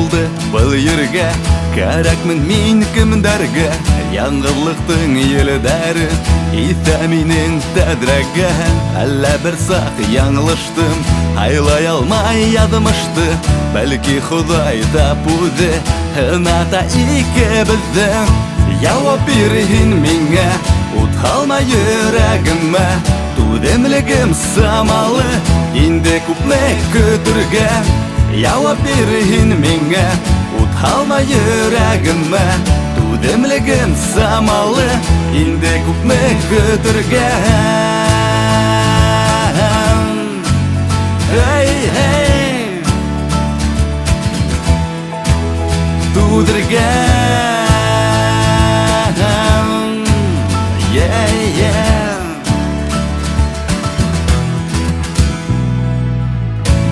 buldu бұл yerге, Кәрәкмін мен кімдерге, Яңғырлықтың елдәрі, Итә минең тәдрәгә. Әллә бір сақ яңлыштым, Айлай алмай ядымышты, Бәлки Худай тапуды, Хыната икебіздің. Яуап бирһин миңә, ут һалма йөрәгемә, Түҙемлегем самалы, инде күпме көтөргә. Яуап бирһин миңә, ут һалма йөрәгемә, Түҙемлегем самалы, инде күпме көтөргә. Түҙергә.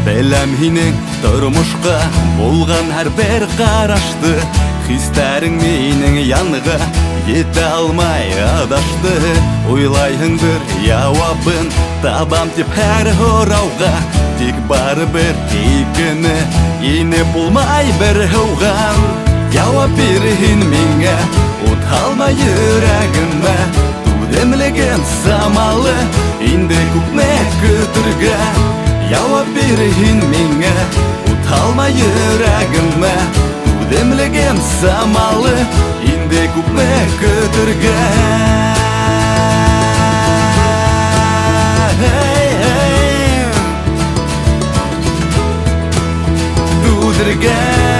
Беләм һинең тормошка булган һәр бер карашты, Хистәрең минең янга җитә алмай адашты. Уйлайһыңдыр җавабын табам дип һәр һорауга, Тик барыбер икене инеп булмай бер һыуга. Җавап бирһин миңә, ут һалма йөрәгемә, Түҙемлегем самалы, инде күпме көтөргә. Җавап бирһин миңә, ут һалма йөрәгемә, Түҙемлегем самалы, инде күпме көтөргә. Түҙергә.